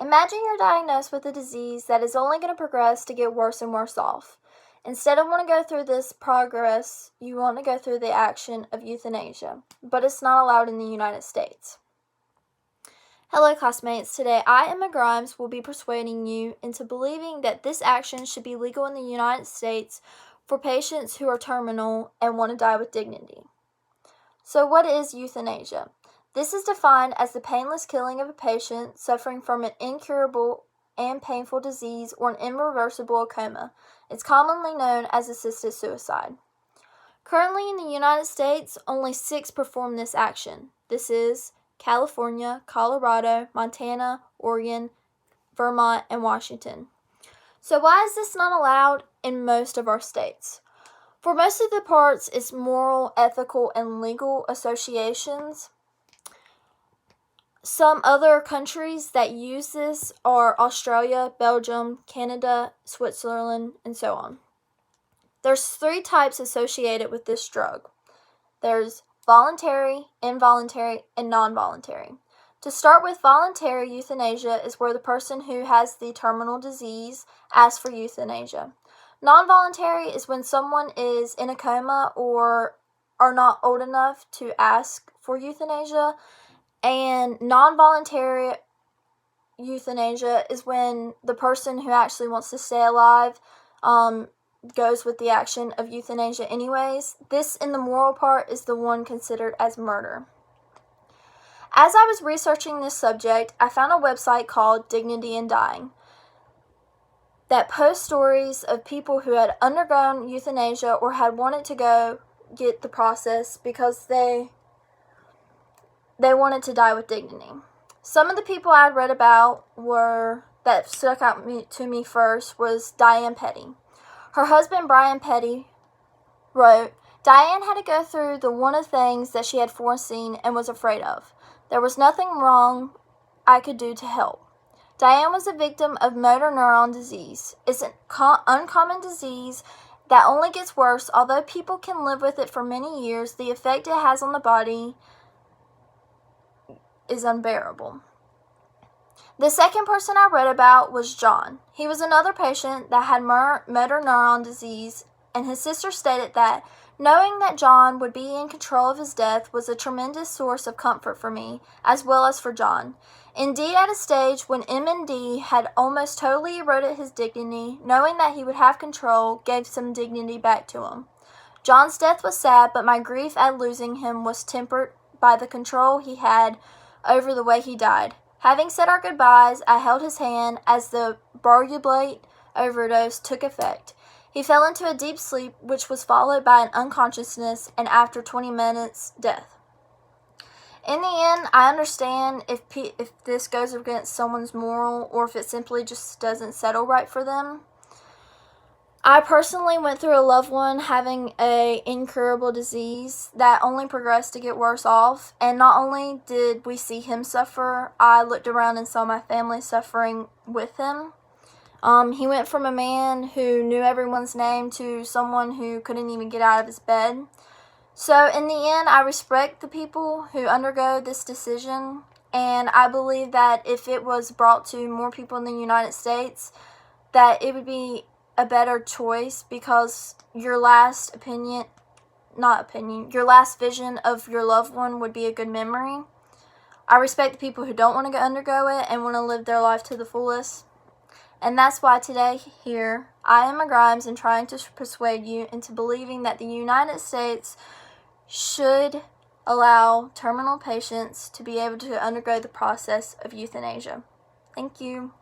Imagine you're diagnosed with a disease that is only going to progress to get worse and worse off. Instead of wanting to go through this progress, you want to go through the action of euthanasia, but it's not allowed in the United States. Hello classmates, today I, Emma Grimes, will be persuading you into believing that this action should be legal in the United States for patients who are terminal and want to die with dignity. So what is euthanasia? This is defined as the painless killing of a patient suffering from an incurable and painful disease or an irreversible coma. It's commonly known as assisted suicide. Currently in the United States, only 6 perform this action. This is California, Colorado, Montana, Oregon, Vermont, and Washington. So why is this not allowed in most of our states? For most of the parts, it's moral, ethical, and legal associations. Some other countries that use this are Australia, Belgium, Canada, Switzerland, and so on. There's 3 types associated with this drug. There's voluntary, involuntary, and non-voluntary. To start with, voluntary euthanasia is where the person who has the terminal disease asks for euthanasia. Non-voluntary is when someone is in a coma or are not old enough to ask for euthanasia. And non-voluntary euthanasia is when the person who actually wants to stay alive goes with the action of euthanasia anyways. This, in the moral part, is the one considered as murder. As I was researching this subject, I found a website called Dignity in Dying that posts stories of people who had undergone euthanasia or had wanted to go get the process because they wanted to die with dignity. Some of the people I had read about that stuck out to me first was Diane Petty. Her husband, Brian Petty, wrote, "Diane had to go through the one of things that she had foreseen and was afraid of. There was nothing wrong I could do to help. Diane was a victim of motor neuron disease. It's an uncommon disease that only gets worse. Although people can live with it for many years, the effect it has on the body is unbearable." The second person I read about was John. He was another patient that had motor neuron disease, and his sister stated that knowing that John would be in control of his death was a tremendous source of comfort for me, as well as for John. Indeed, at a stage when MND had almost totally eroded his dignity, knowing that he would have control gave some dignity back to him. John's death was sad, but my grief at losing him was tempered by the control he had over the way he died. Having said our goodbyes, I held his hand as the barbiturate overdose took effect. He fell into a deep sleep, which was followed by an unconsciousness, and after 20 minutes, death. In the end, I understand if this goes against someone's moral or if it simply just doesn't settle right for them. I personally went through a loved one having an incurable disease that only progressed to get worse off, and not only did we see him suffer, I looked around and saw my family suffering with him. He went from a man who knew everyone's name to someone who couldn't even get out of his bed. So in the end, I respect the people who undergo this decision, and I believe that if it was brought to more people in the United States, that it would be a better choice, because your last vision of your loved one would be a good memory. I respect the people who don't want to undergo it and want to live their life to the fullest. And that's why today here, I, Emma Grimes, am trying to persuade you into believing that the United States should allow terminal patients to be able to undergo the process of euthanasia. Thank you.